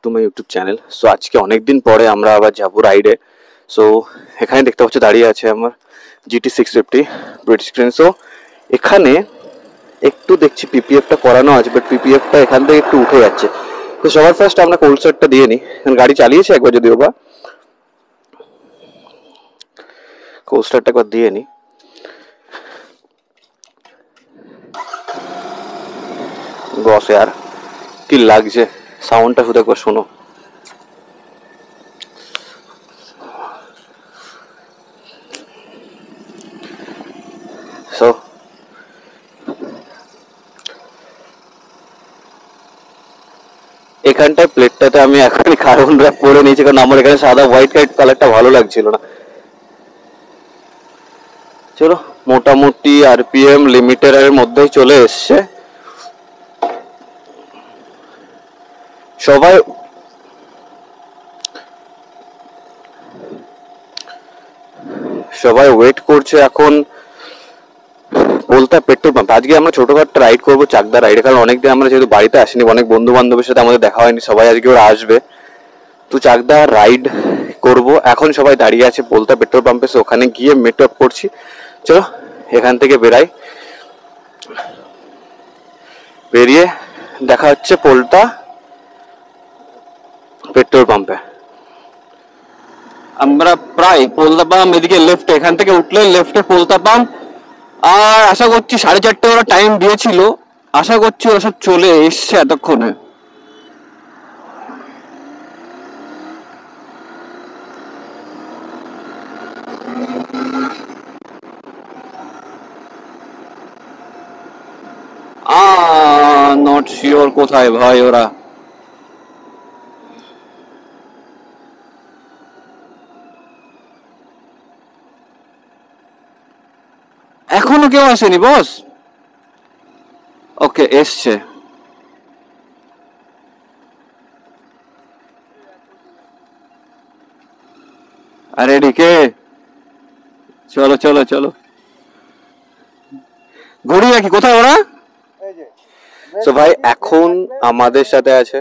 তোমার YouTube channel. So আজকে অনেকদিন পরে আমরা আবার যাবো রাইডে। সো এখানে দেখতে পাচ্ছ দাঁড়িয়ে আছে আমার GT650 ব্রিটিশ ট্রেন। সো এখানে একটু দেখছি পিপিএফটা করানো আছে, বাট পিপিএফটা এখান থেকে একটু উঠে যাচ্ছে। তো সবার ফার্স্ট আমরা কোল্ড স্টার্টটা দিয়ে নিই। গাড়ি চালিয়েছি একবার যদিও বা, কোল্ড স্টার্টটা একবার দিয়ে নিই। বস यार কি লাগছে, সাউন্ডটা শুধু একবার শোনো। সো এখানটায় প্লেটটাতে আমি এখনই কার্বন র্যাপ করে নিয়েছি, কারণ আমার এখানে সাদা হোয়াইট কালারটা ভালো লাগছিল না। চলো, মোটামুটি আরপিএম লিমিটের মধ্যেই চলে এসছে। সবাই সবাই ওয়েট করছে এখন বলতে পেট্রোল পাম্প। আজকে আমরা ছোটখাটো রাইড করবো, চাকদা রাইড, কারণ অনেকদিন আমরা যেহেতু বাড়িতে আসিনি, অনেক বন্ধু বান্ধবের সাথে আমাদের দেখা হয়নি, সবাই আজকে ওরা আসবে, তো চাকদা রাইড করব। এখন সবাই দাঁড়িয়ে আছে বলতে পেট্রোল পাম্পে, ওখানে গিয়ে মিট আপ করছি। চলো এখান থেকে বেরাই, বেরিয়ে দেখা হচ্ছে পোলতা পেট্রোল পাম্পে। আমরা প্রায় পোলতা পাম্প, এদিকে লেফটে, এখান থেকে উঠলে লেফটে পোলতা পাম্প। আর আশা করছি 4:30 ওরা টাইম দিয়েছিল, আশা করছি ওরা সব চলে এসছে এতক্ষণে। নট শিওর কোথায় ভাই ওরা। এখনো কেউ আসেনি বস? ওকে, এসছে। আরে ডিকে, চলো চলো চলো, ঘুরি নাকি কোথায় ওরা? তো ভাই এখন আমাদের সাথে আছে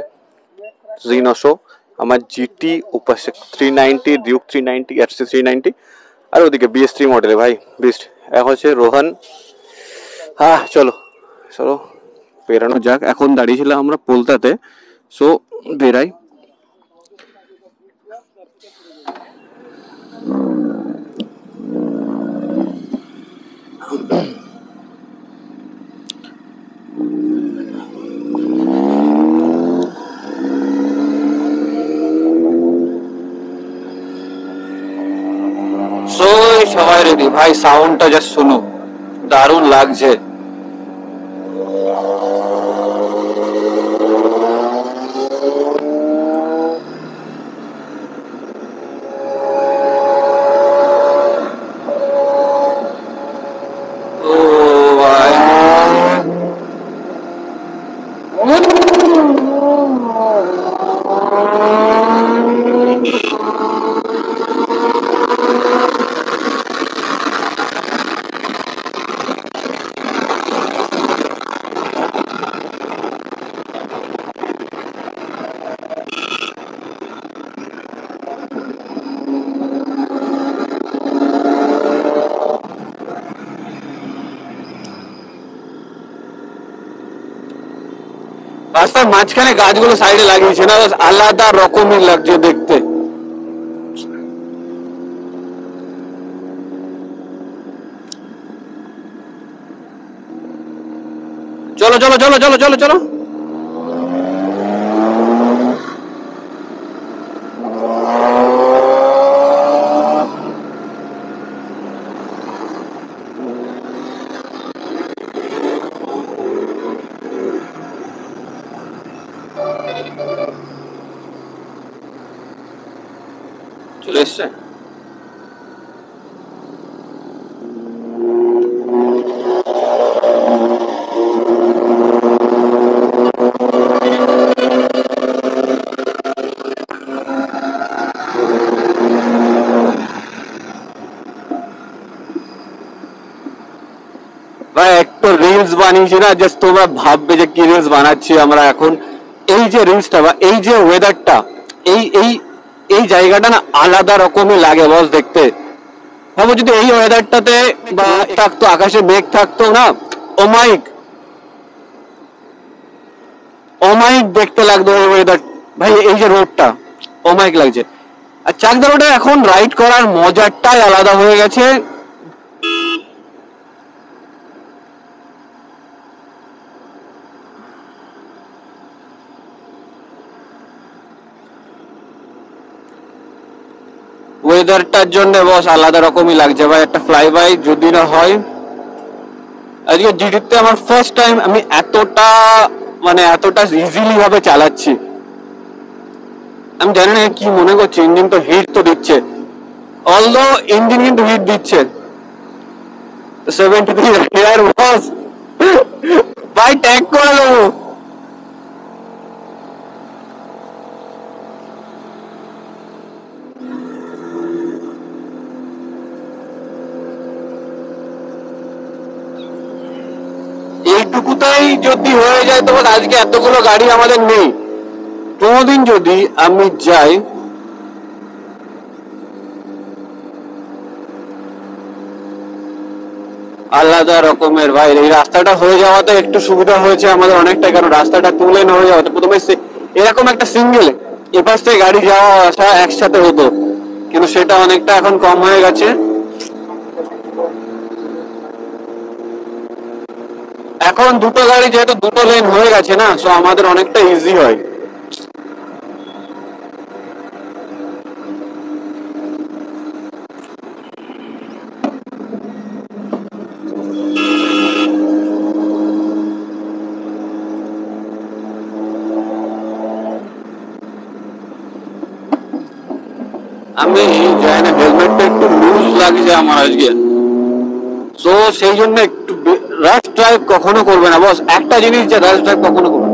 জিনোসো, আমার জিটি উপাসে 390, ডিউক 390, এফসি 390, আর ওদিকে BS3 মডেলে ভাই বিস্ট। এখন হচ্ছে রোহন। হ্যাঁ চলো চলো বেরানো যাক। এখন দাঁড়িয়েছিলাম আমরা পোলতাতে, সো বেরাই। সবাই রেডি ভাই, সাউন্ডটা জাস্ট শুনো, দারুণ লাগছে। রাস্তার মাঝখানে গাছগুলো সাইডে লাগিয়েছে না, আলাদা রকমের লাগছে দেখতে। চলো চলো চলো চলো চলো চলো, চলে এসছে। ভাই একটা রিলস বানিয়েছি না, জাস্ট তোমরা ভাববে যে কি রিলস বানাচ্ছি আমরা এখন। এই যে রিলসটা বা এই যে ওয়েদারটা, এই এই এই জায়গাটা না আলাদা রকমই লাগে বস দেখতে। ভাবো যদি এই ওয়েদারটাতে বা থাকতো, আকাশে মেঘ থাকতো না, অমাইক অমাইক দেখতে লাগতো এই ওয়েদার। ভাই এই যে রোডটা অমাইক লাগছে। আর চাকদা রোডে এখন রাইড করার মজাটাই আলাদা হয়ে গেছে। ওয়েদারটার জন্য বস আলাদা রকমই লাগছে ভাই। একটা ফ্লাই বাই যদি না হয়। আজকে জিটিতে আমার ফার্স্ট টাইম আমি এতটা মানে এতটা ইজিলি ভাবে চালাচ্ছি। আমি জানি না কি মনে করছি, ইঞ্জিন তো হিট তো দিচ্ছে, অলদো ইঞ্জিন কিন্তু হিট দিচ্ছে। 73 ইয়ার বস, ভাই ট্যাগ করে দেবো। এইটুকুটাই যদি হয়ে যায় তবে আজকে এতগুলো গাড়ি আমাদের নেই। কোনদিন যদি আমি যাই আলাদা রকমের ভাই। এই রাস্তাটা হয়ে যাওয়াতে একটু সুবিধা হয়েছে আমাদের অনেকটা, কারণ রাস্তাটা তুলে না হয়ে যাওয়াতে প্রথমে এরকম একটা সিঙ্গেল এপাশ থেকে গাড়ি যাওয়া আসা একসাথে হতো, কিন্তু সেটা অনেকটা এখন কম হয়ে গেছে। এখন দুটো গাড়ি যেহেতু দুটো লেন হয়ে গেছে না, সো আমাদের অনেকটা ইজি হয়। আমি জানি না হেলমেটটা একটু লুজ লাগছে আমার আজকে, তো সেই জন্য একটু রাশ ড্রাইভ কখনো করবে না বস। একটা জিনিস যে রাশ ড্রাইভ কখনো করবে না।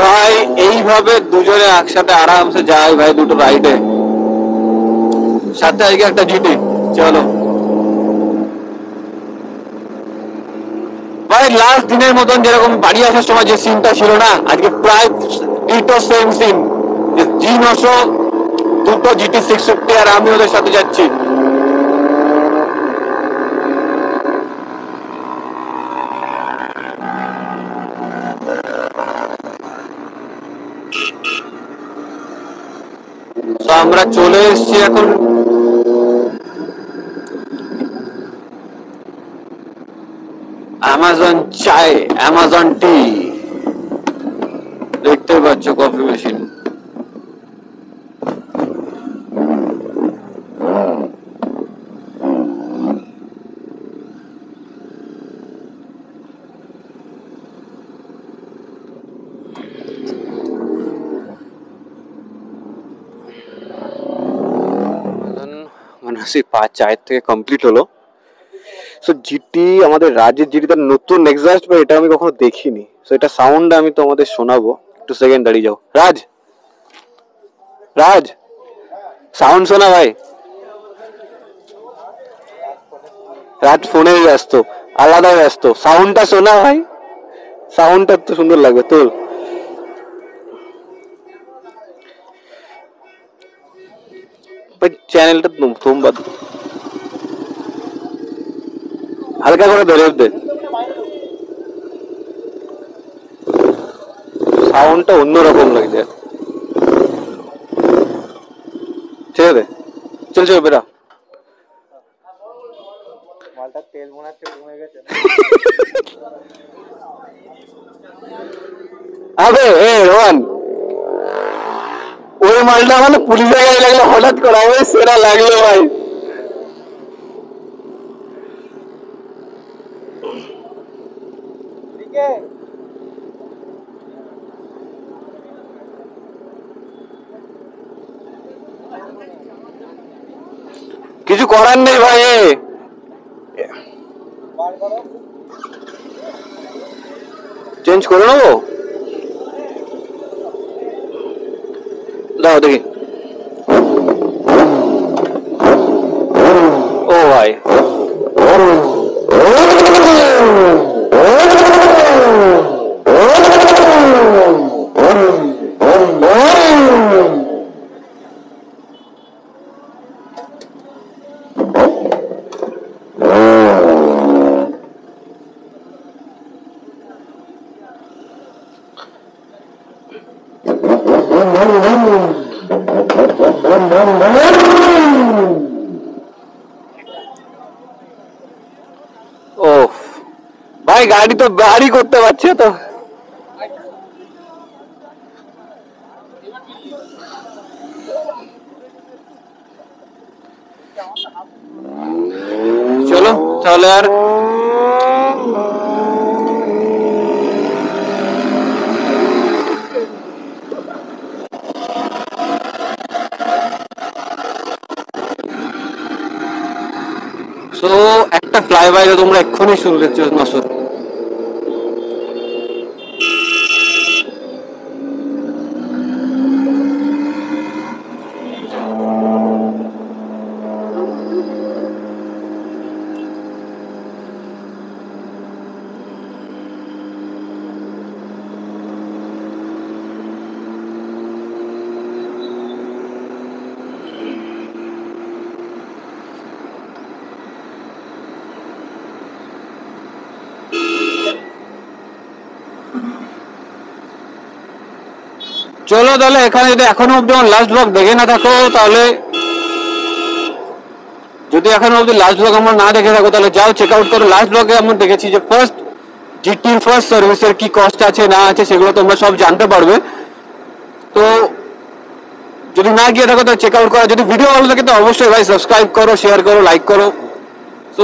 ভাই এইভাবে দুজনে একসাথে আরামসে যাই ভাই, দুটো রাইডে সাথে আজকে একটা জিটি। চলো ভাই, লাস্ট দিনের মতন যেরকম বাড়ি আসার সময় যে সিনটা ছিল না, আজকে প্রায় ডিটো সেম সিন। জি 900 দুটো জিটি 650 আর আমি ওদের সাথে যাচ্ছি। তো আমরা চলে এসেছি এখন অ্যামাজন চায়, অ্যামাজন টি, দেখতে পাচ্ছ কফি মেশিন। মানে 5 থেকে কমপ্লিট হলো। সো জিটি আমাদের রাজ্যের জিটি তার নতুন এক্সস্ট বা এটা আমি কখনো দেখিনি। সো এটা সাউন্ড আমি তোমাদের শোনাবো। একটু সেকেন্ড দাঁড়িয়ে যাও। রাজ, রাজ সাউন্ড শোনা ভাই। রাজ ফোনে ব্যস্ত, আলাদা ব্যস্ত। সাউন্ডটা শোনা ভাই, সাউন্ডটা তো সুন্দর লাগবে তোর। ভাই চ্যানেলটা তোমরা হালকা করে ধরে দে, সাউন্ডটা অন্যরকম লাগছে। ঠিক আছে চল চল বেরা। মালটা তেল মনে হচ্ছে কমে গেছে। আবে এ রোহন, এই মালটা মানে পুলিশের গাড়ি লাগলো হঠাৎ করে আমার সেরা লাগলো ভাই। কিছু করার নেই ভাই, চেঞ্জ করে নেবো, দাও দেখি। ও ভাই ও ভাই গাড়ি তো বাড়ি করতে পারছে তো। চলো তাহলে আর সো একটা ফ্লাই বাইরে তোমরা এক্ষুনি শুনলে নসর। চলো তাহলে এখানে যদি এখনো অব্দি আমার লাস্ট ব্লগ দেখে না থাকো, তাহলে যদি এখনো অব্দি লাস্ট ব্লগ আমার না দেখে থাকো তাহলে যাও চেক আউট করো। লাস্ট ব্লগে আমরা দেখেছি যে ফার্স্ট জিটির ফার্স্ট সার্ভিসের কি কস্ট আছে না আছে সেগুলো তোমরা সব জানতে পারবে। তো যদি না গিয়ে থাকো তাহলে চেক আউট করো। যদি ভিডিও ভালো লাগে তো অবশ্যই ভাই সাবস্ক্রাইব করো, শেয়ার করো, লাইক করো। তো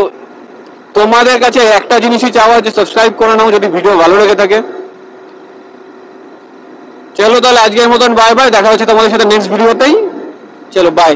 তোমাদের কাছে একটা জিনিসই চাওয়া যে সাবস্ক্রাইব করে নাও যদি ভিডিও ভালো লেগে থাকে। চলো তাহলে আজকের মতন বাই বাই, দেখা হচ্ছে তোমাদের সাথে নেক্সট ভিডিওতেই। চলো বাই।